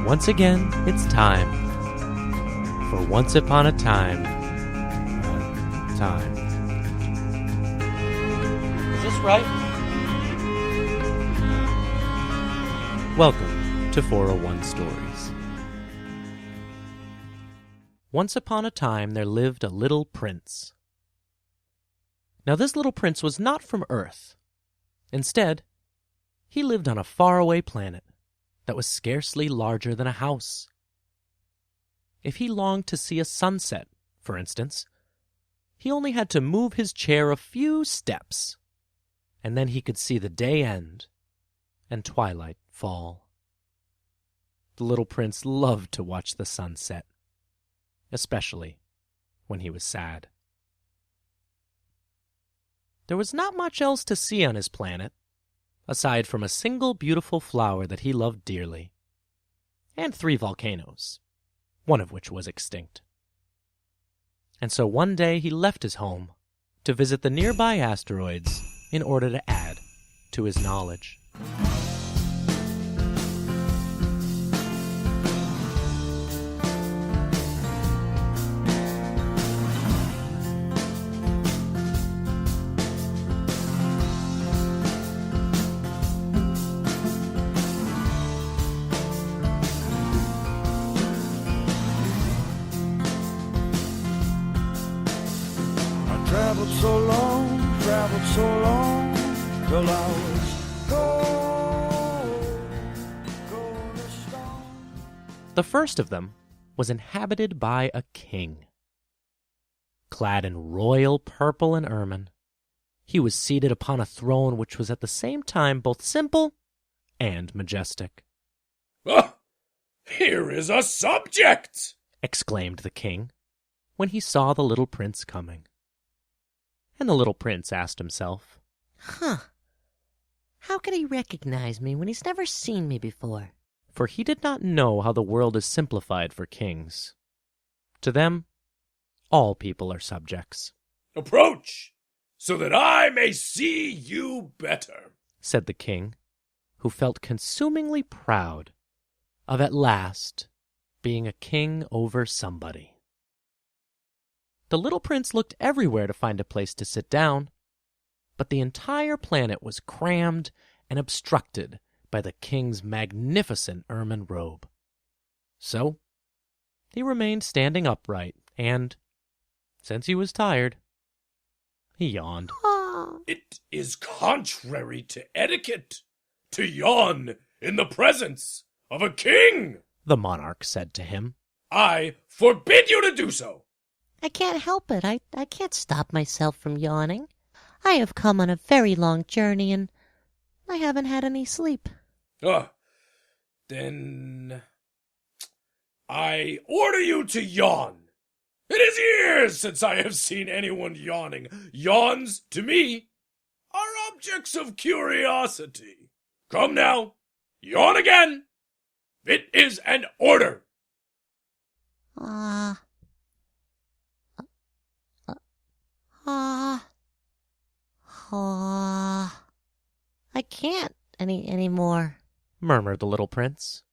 Once again, it's time for Once Upon a Time. Is this right? Welcome to 401 Stories. Once upon a time, there lived a little prince. Now, this little prince was not from Earth. Instead, he lived on a faraway planet that was scarcely larger than a house. If he longed to see a sunset, for instance, he only had to move his chair a few steps, and then he could see the day end and twilight fall. The little prince loved to watch the sunset, especially when he was sad. There was not much else to see on his planet, aside from a single beautiful flower that he loved dearly, and 3 volcanoes, one of which was extinct. And so one day he left his home to visit the nearby asteroids in order to add to his knowledge. Traveled so long, till I was going to stone. The first of them was inhabited by a king. Clad in royal purple and ermine, he was seated upon a throne which was at the same time both simple and majestic. "Ah, here is a subject!" exclaimed the king when he saw the little prince coming. And the little prince asked himself, How could he recognize me when he's never seen me before? for he did not know how the world is simplified for kings. To them, all people are subjects, "Approach, so that I may see you better," said the king, who felt consumingly proud of at last being a king over somebody. The little prince looked everywhere to find a place to sit down, but the entire planet was crammed and obstructed by the king's magnificent ermine robe. So he remained standing upright, and, since he was tired, he yawned. "It is contrary to etiquette to yawn in the presence of a king," The monarch said to him. "I forbid you to do so." I can't help it. I can't stop myself from yawning. I have come on a very long journey, and I haven't had any sleep. Then I order you to yawn. It is years since I have seen anyone yawning. Yawns, to me, are objects of curiosity. Come now, yawn again. It is an order. I can't anymore. Murmured the little prince,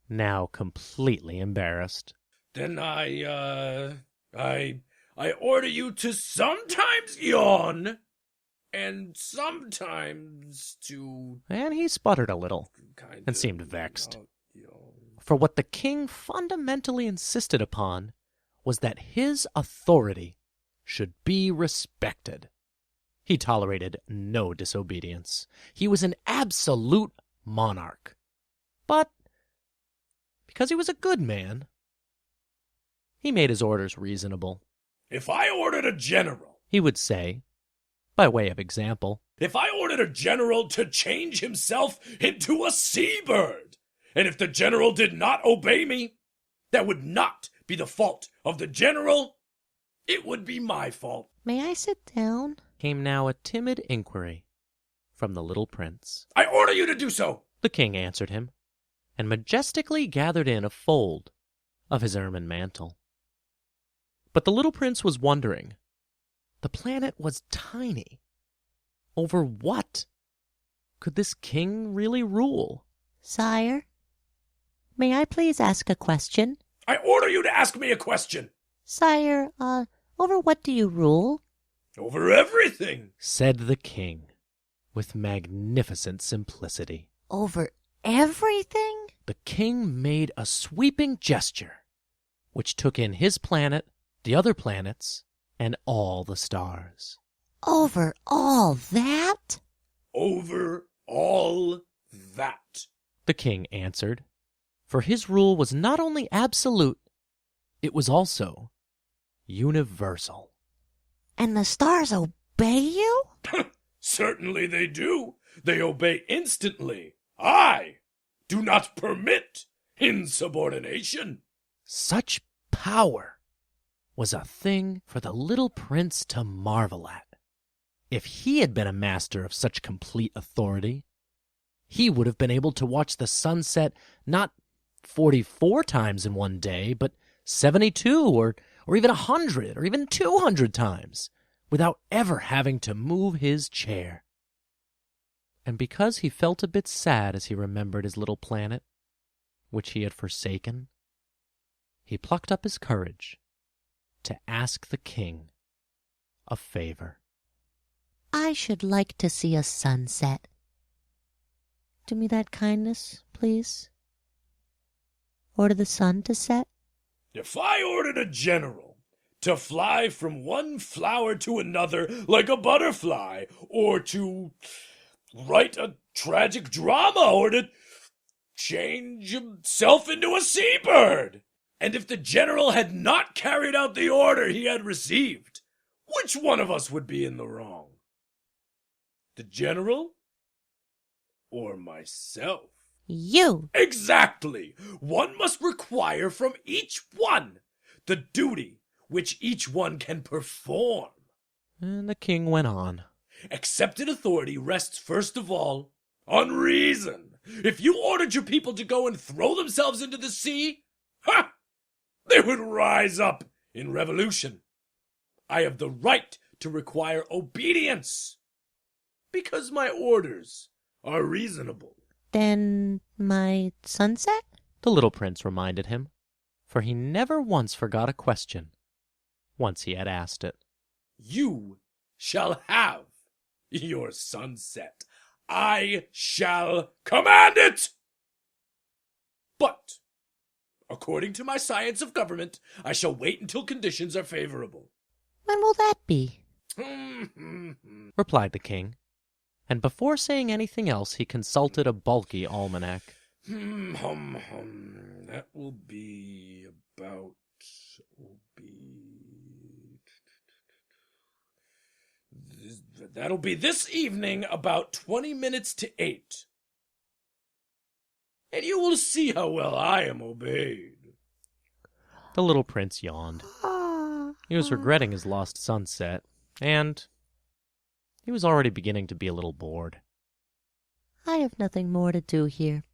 now completely embarrassed. Then I order you to sometimes yawn, and sometimes to And he sputtered a little kind and of seemed vexed. yawn. For what the king fundamentally insisted upon was that his authority should be respected. He tolerated no disobedience. He was an absolute monarch. But because he was a good man, he made his orders reasonable. If I ordered a general, He would say, by way of example, if I ordered a general to change himself into a seabird, and if the general did not obey me, that would not be the fault of the general. It would be my fault. May I sit down? came now a timid inquiry from the little prince. I order you to do so. The king answered him, and majestically gathered in a fold of his ermine mantle. But the little prince was wondering. The planet was tiny. Over what could this king really rule? Sire, May I please ask a question? I order you to ask me a question. Sire, over what do you rule? Over everything, said the king, with magnificent simplicity. Over everything? The king made a sweeping gesture, which took in his planet, the other planets, and all the stars. Over all that? Over all that, the king answered, for his rule was not only absolute, it was also universal. And the stars obey you? Certainly they do. They obey instantly. I do not permit insubordination. Such power was a thing for the little prince to marvel at. If he had been a master of such complete authority, he would have been able to watch the sunset not 44 times in one day, but 72 or even 100 or even 200 times without ever having to move his chair. And because he felt a bit sad as he remembered his little planet, which he had forsaken, he plucked up his courage to ask the king a favor. I should like to see a sunset. Do me that kindness, please. Order the sun to set. If I ordered a general to fly from one flower to another like a butterfly, or to write a tragic drama, or to change himself into a seabird, and if the general had not carried out the order he had received, which one of us would be in the wrong? The general or myself? You! Exactly! One must require from each one the duty which each one can perform. And the king went on. Accepted authority rests first of all on reason. If you ordered your people to go and throw themselves into the sea, they would rise up in revolution. I have the right to require obedience, because my orders are reasonable. Then my sunset? The little prince reminded him, for he never once forgot a question, once he had asked it. You shall have your sunset. I shall command it! But, according to my science of government, I shall wait until conditions are favorable. When will that be? Replied the king, and before saying anything else, he consulted a bulky almanac. That will be about... That'll be this evening about 20 minutes to 8. And you will see how well I am obeyed. The little prince yawned. He was regretting his lost sunset, and he was already beginning to be a little bored. I have nothing more to do here,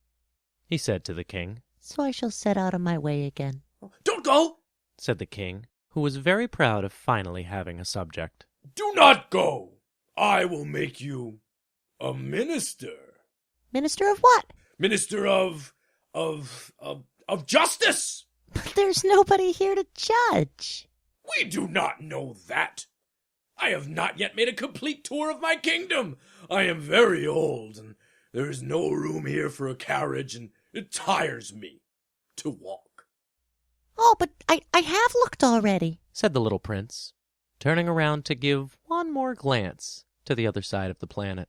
he said to the king. So I shall set out on my way again. Don't go! Said the king, who was very proud of finally having a subject. Do not go! I will make you a minister. Minister of what? Minister of justice! But there's nobody here to judge. We do not know that. I have not yet made a complete tour of my kingdom. I am very old, and there is no room here for a carriage, and it tires me to walk. Oh, but I have looked already, said the little prince, turning around to give one more glance to the other side of the planet.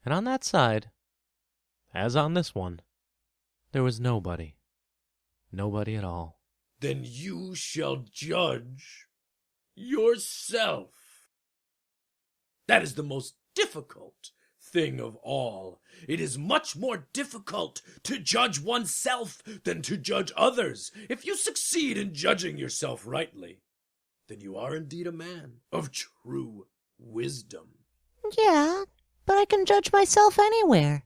And on that side, as on this one, there was nobody. Nobody at all. Then you shall judge yourself. That is the most difficult thing of all. It is much more difficult to judge oneself than to judge others. If you succeed in judging yourself rightly, then you are indeed a man of true wisdom. Yeah, but I can judge myself anywhere.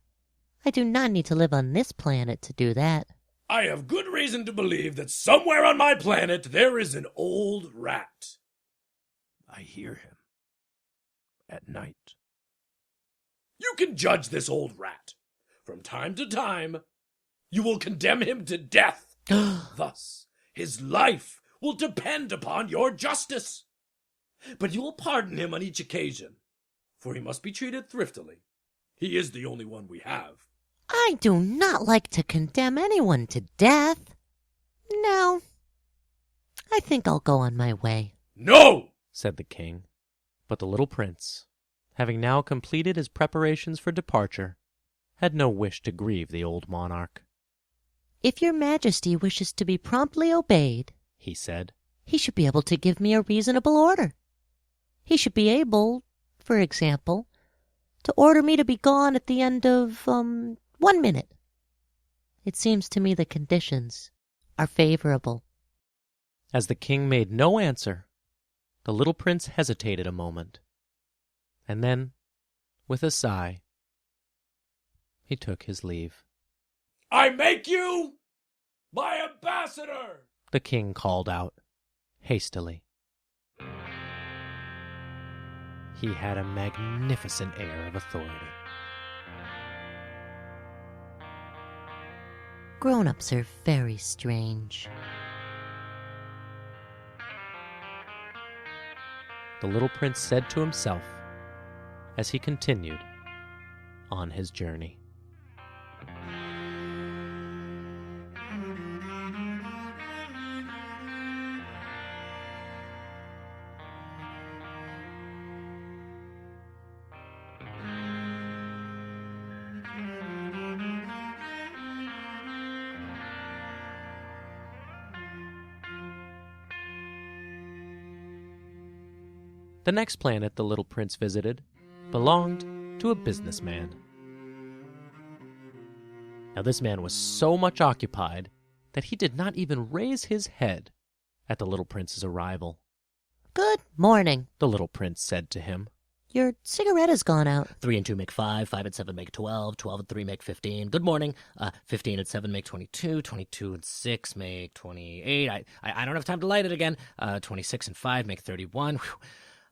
I do not need to live on this planet to do that. I have good reason to believe that somewhere on my planet there is an old rat. I hear him at night. You can judge this old rat. From time to time, You will condemn him to death. Thus, his life will depend upon your justice. But you will pardon him on each occasion, for he must be treated thriftily. He is the only one we have. I do not like to condemn anyone to death. No, I think I'll go on my way. No, said the king. But the little prince, having now completed his preparations for departure, had no wish to grieve the old monarch. If your majesty wishes to be promptly obeyed, he said, he should be able to give me a reasonable order. He should be able, for example, to order me to be gone at the end of, 1 minute. It seems to me the conditions are favorable. As the king made no answer, the little prince hesitated a moment, and then, with a sigh, he took his leave. I make you my ambassador, the king called out, hastily. He had a magnificent air of authority. Grown-ups are very strange. The little prince said to himself as he continued on his journey. The next planet the little prince visited belonged to a businessman. Now this man was so much occupied that he did not even raise his head at the little prince's arrival. Good morning, the little prince said to him. Your cigarette has gone out. 3 and 2 make 5, 5 and 7 make 12, 12 and 3 make 15. Good morning. 15 and 7 make 22, 22 and 6 make 28. I don't have time to light it again. 26 and 5 make 31. Whew.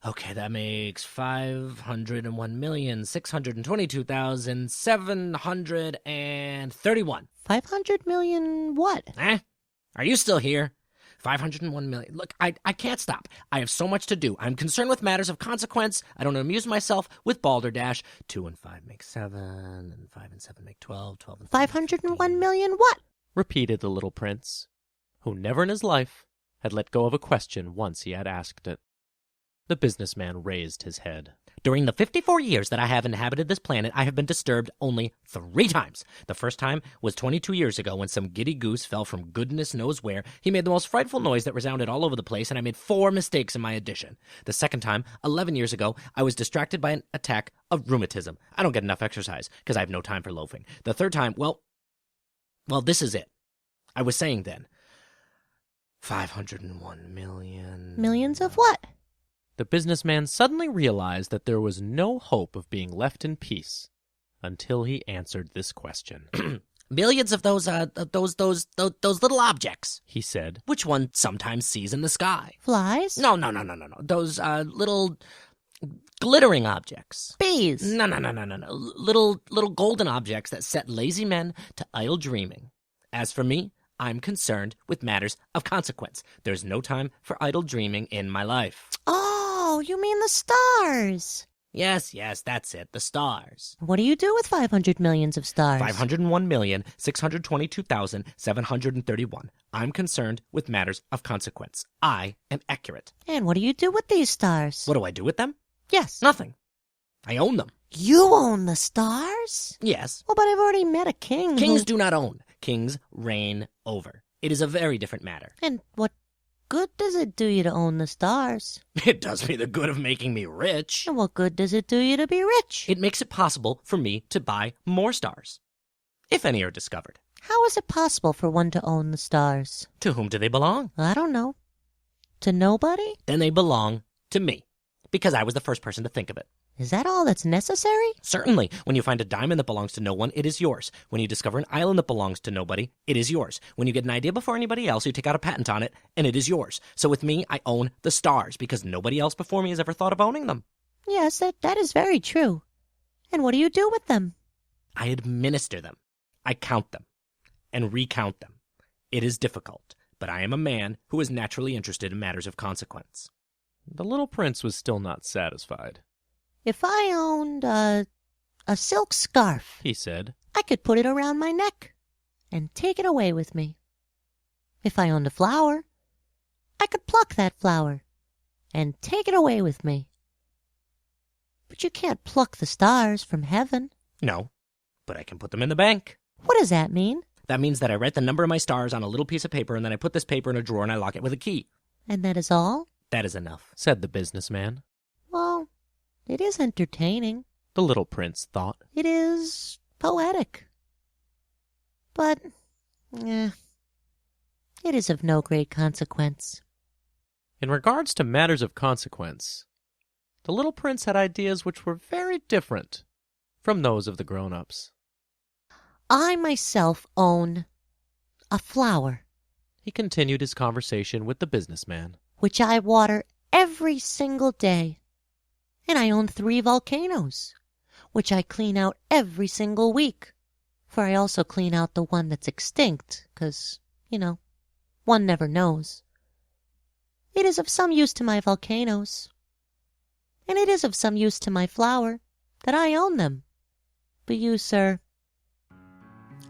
Okay, that makes 501,622,731. 500 million what? Are you still here? 501 million. Look, I can't stop. I have so much to do. I'm concerned with matters of consequence. I don't amuse myself with balderdash. 2 and 5 make 7, and 5 and 7 make 12, 12 and 501 million what? Repeated the little prince, who never in his life had let go of a question once he had asked it. The businessman raised his head. During the 54 years that I have inhabited this planet, I have been disturbed only 3 times. The first time was 22 years ago when some giddy goose fell from goodness knows where. He made the most frightful noise that resounded all over the place, and I made 4 mistakes in my addition. The second time, 11 years ago, I was distracted by an attack of rheumatism. I don't get enough exercise because I have no time for loafing. The third time, well, this is it. I was saying then, 501 million... Millions of what? The businessman suddenly realized that there was no hope of being left in peace until he answered this question. Millions of those little objects, he said, which one sometimes sees in the sky. Flies? No. Those little glittering objects. Bees? No. Little golden objects that set lazy men to idle dreaming. As for me, I'm concerned with matters of consequence. There's no time for idle dreaming in my life. Oh, you mean the stars? Yes, that's it, the stars. What do you do with 500 millions of stars? 501,622,731. I'm concerned with matters of consequence. I am accurate. And what do you do with these stars? What do I do with them? Yes. Nothing. I own them. You own the stars? Yes. Well, but I've already met a king Kings do not own. Kings reign over. It is a very different matter. And what good does it do you to own the stars? It does me the good of making me rich. And what good does it do you to be rich? It makes it possible for me to buy more stars, if any are discovered. How is it possible for one to own the stars? To whom do they belong? I don't know. To nobody? Then they belong to me, because I was the first person to think of it. Is that all that's necessary? Certainly. When you find a diamond that belongs to no one, it is yours. When you discover an island that belongs to nobody, it is yours. When you get an idea before anybody else, you take out a patent on it, and it is yours. So with me, I own the stars, because nobody else before me has ever thought of owning them. Yes, that is very true. And what do you do with them? I administer them. I count them. and recount them. It is difficult, but I am a man who is naturally interested in matters of consequence. The little prince was still not satisfied. If I owned a silk scarf, He said, I could put it around my neck and take it away with me. If I owned a flower, I could pluck that flower and take it away with me. But you can't pluck the stars from heaven. No, but I can put them in the bank. What does that mean? That means that I write the number of my stars on a little piece of paper, and then I put this paper in a drawer and I lock it with a key. And that is all? That is enough. said the businessman. Well, it is entertaining. The little prince thought. It is poetic. But, it is of no great consequence. In regards to matters of consequence, the little prince had ideas which were very different from those of the grown-ups. I myself own a flower, He continued his conversation with the businessman. which I water every single day. And I own 3 volcanoes, which I clean out every single week. For I also clean out the one that's extinct, 'cause, one never knows. It is of some use to my volcanoes, and it is of some use to my flower that I own them. But you, sir,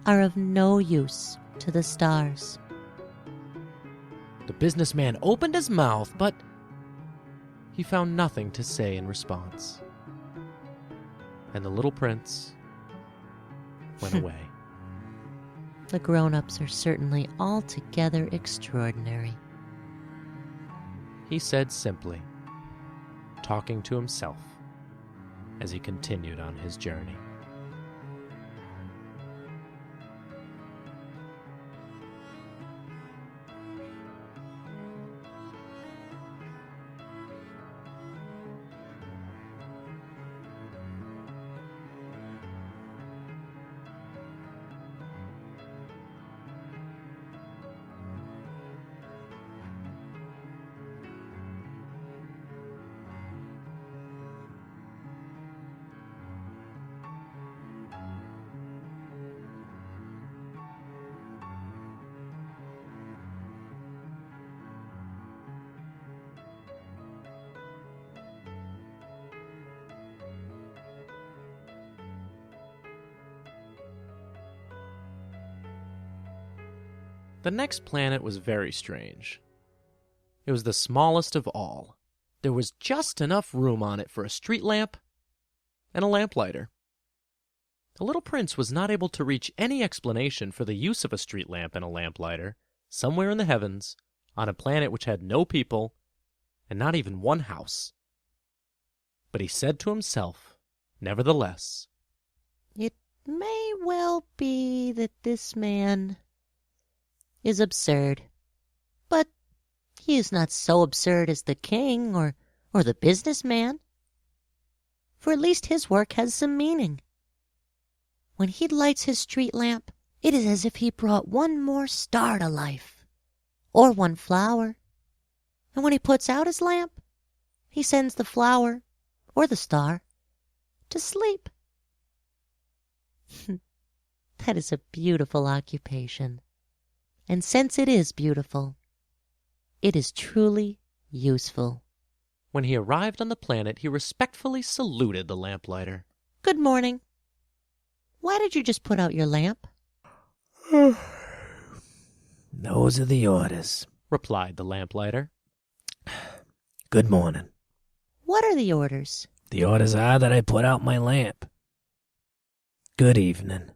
are of no use to the stars. The businessman opened his mouth, but he found nothing to say in response. And the little prince went away. The grown-ups are certainly altogether extraordinary. He said simply, talking to himself as he continued on his journey. The next planet was very strange. It was the smallest of all. There was just enough room on it for a street lamp and a lamplighter. The little prince was not able to reach any explanation for the use of a street lamp and a lamplighter somewhere in the heavens on a planet which had no people and not even one house. But he said to himself, nevertheless, It may well be that this man is absurd, but he is not so absurd as the king or the businessman, for at least his work has some meaning. When he lights his street lamp, it is as if he brought one more star to life, or one flower. And when he puts out his lamp, he sends the flower, or the star, to sleep. That is a beautiful occupation. And since it is beautiful, it is truly useful. when he arrived on the planet, he respectfully saluted the lamplighter. Good morning. Why did you just put out your lamp? Those are the orders, replied the lamplighter. Good morning. What are the orders? The orders are that I put out my lamp. Good evening.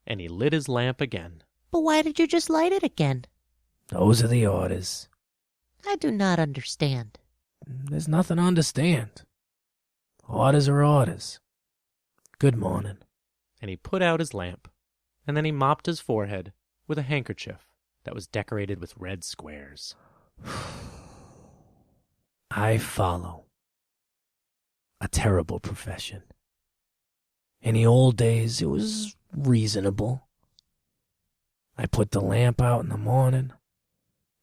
And he lit his lamp again. But why did you just light it again? Those are the orders. I do not understand. There's nothing to understand. Orders are orders. Good morning. And he put out his lamp, and then he mopped his forehead with a handkerchief that was decorated with red squares. I follow a terrible profession. In the old days, it was reasonable. I put the lamp out in the morning,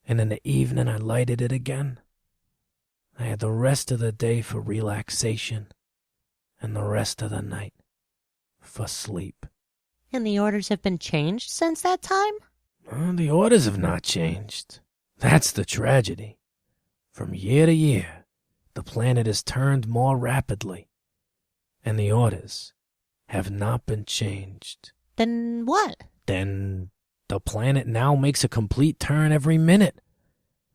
and in the evening I lighted it again. I had the rest of the day for relaxation, and the rest of the night for sleep. And the orders have been changed since that time? The orders have not changed. That's the tragedy. From year to year, the planet is turned more rapidly, and the orders have not been changed. Then what? Then the planet now makes a complete turn every minute,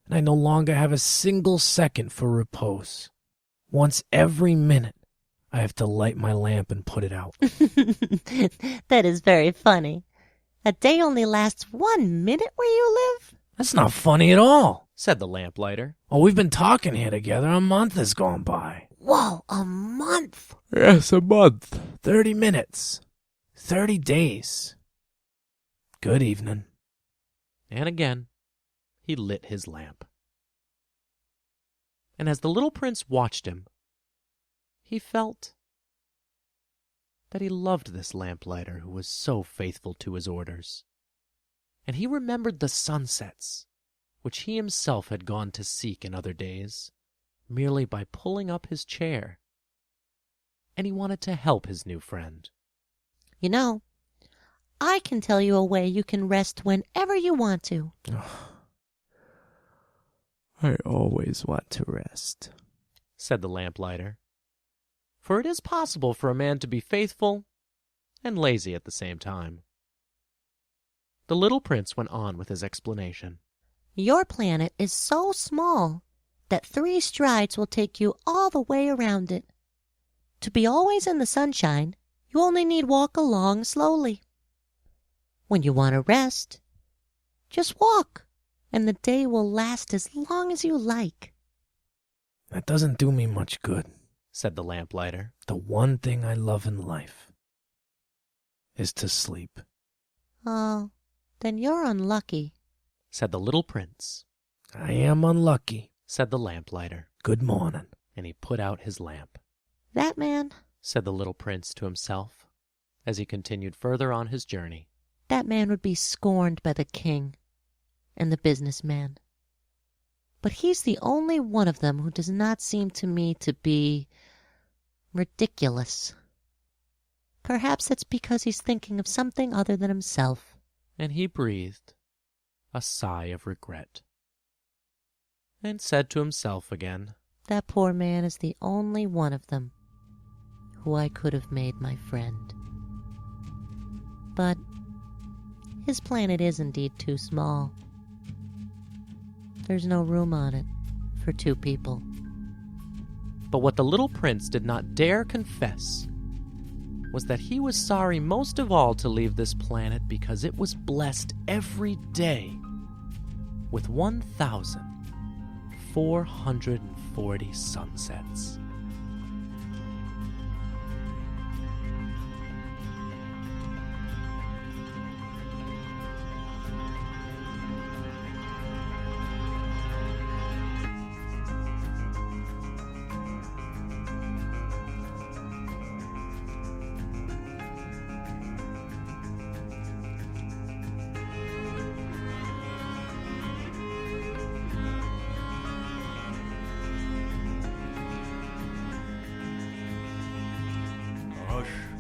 and I no longer have a single second for repose. Once every minute, I have to light my lamp and put it out. That is very funny. A day only lasts 1 minute where you live? That's not funny at all, said the lamplighter. Oh, we've been talking here together. A month has gone by. Whoa, a month? Yes, a month. 30 minutes. 30 days. Good evening. And again, he lit his lamp. And as the little prince watched him, he felt that he loved this lamplighter who was so faithful to his orders. And he remembered the sunsets, which he himself had gone to seek in other days, merely by pulling up his chair. And he wanted to help his new friend. You know, I can tell you a way you can rest whenever you want to. I always want to rest, said the lamplighter. For it is possible for a man to be faithful and lazy at the same time. The little prince went on with his explanation. Your planet is so small that 3 strides will take you all the way around it. To be always in the sunshine, you only need walk along slowly. When you want to rest, just walk, and the day will last as long as you like. That doesn't do me much good, said the lamplighter. The one thing I love in life is to sleep. Oh, then you're unlucky, said the little prince. I am unlucky, said the lamplighter. Good morning. And he put out his lamp. That man, said the little prince to himself, as he continued further on his journey. That man would be scorned by the king and the businessman. But he's the only one of them who does not seem to me to be ridiculous. Perhaps it's because he's thinking of something other than himself. And he breathed a sigh of regret, and said to himself again, That poor man is the only one of them who I could have made my friend. But his planet is indeed too small. There's no room on it for 2 people. But what the little prince did not dare confess was that he was sorry most of all to leave this planet because it was blessed every day with 1,440 sunsets.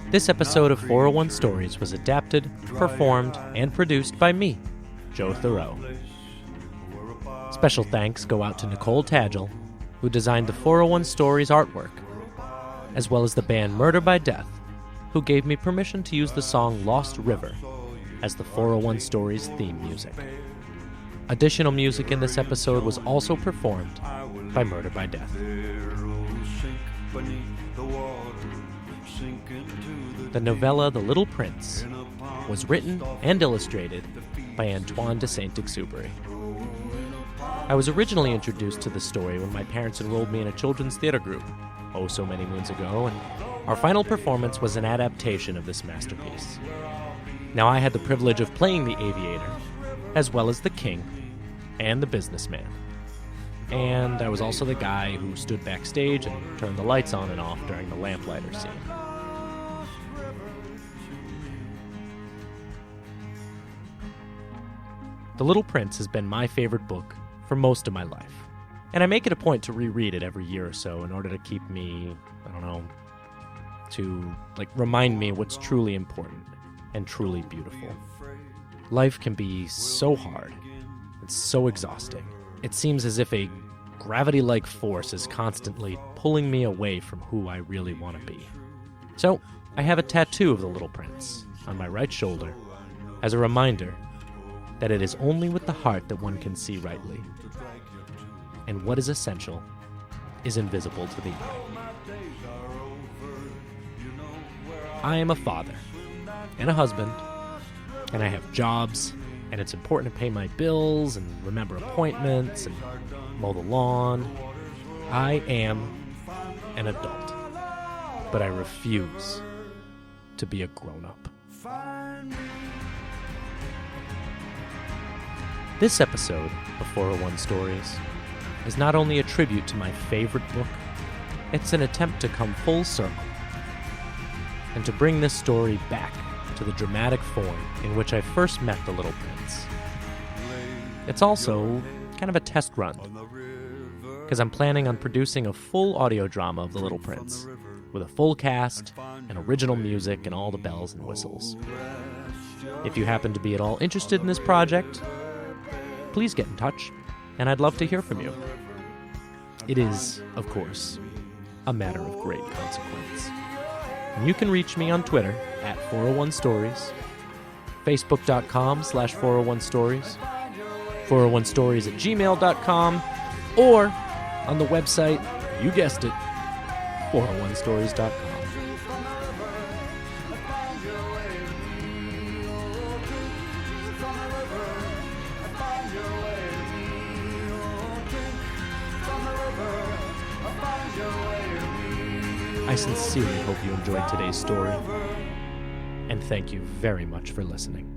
This episode of 401 Stories was adapted, performed, and produced by me, Joe Thoreau. Special thanks go out to Nicole Tagel, who designed the 401 Stories artwork, as well as the band Murder by Death, who gave me permission to use the song Lost River as the 401 Stories theme music. Additional music in this episode was also performed by Murder by Death. The novella The Little Prince was written and illustrated by Antoine de Saint-Exupery. I was originally introduced to the story when my parents enrolled me in a children's theater group, oh so many moons ago, and our final performance was an adaptation of this masterpiece. Now I had the privilege of playing the aviator, as well as the king and the businessman. And I was also the guy who stood backstage and turned the lights on and off during the lamplighter scene. The Little Prince has been my favorite book for most of my life, and I make it a point to reread it every year or so in order to keep me, to remind me what's truly important and truly beautiful. Life can be so hard. It's so exhausting. It seems as if a gravity-like force is constantly pulling me away from who I really want to be. So, I have a tattoo of the Little Prince on my right shoulder as a reminder that it is only with the heart that one can see rightly. And what is essential is invisible to the eye. I am a father and a husband, and I have jobs, and it's important to pay my bills and remember appointments and mow the lawn. I am an adult, but I refuse to be a grown-up. This episode of 401 Stories is not only a tribute to my favorite book, it's an attempt to come full circle and to bring this story back to the dramatic form in which I first met the Little Prince. It's also kind of a test run, because I'm planning on producing a full audio drama of the Little Prince, with a full cast and original music and all the bells and whistles. If you happen to be at all interested in this project, please get in touch, and I'd love to hear from you. It is, of course, a matter of great consequence. And you can reach me on Twitter at 401stories, facebook.com/401stories, 401stories@gmail.com, or on the website, you guessed it, 401stories.com. I sincerely hope you enjoyed today's story, and thank you very much for listening.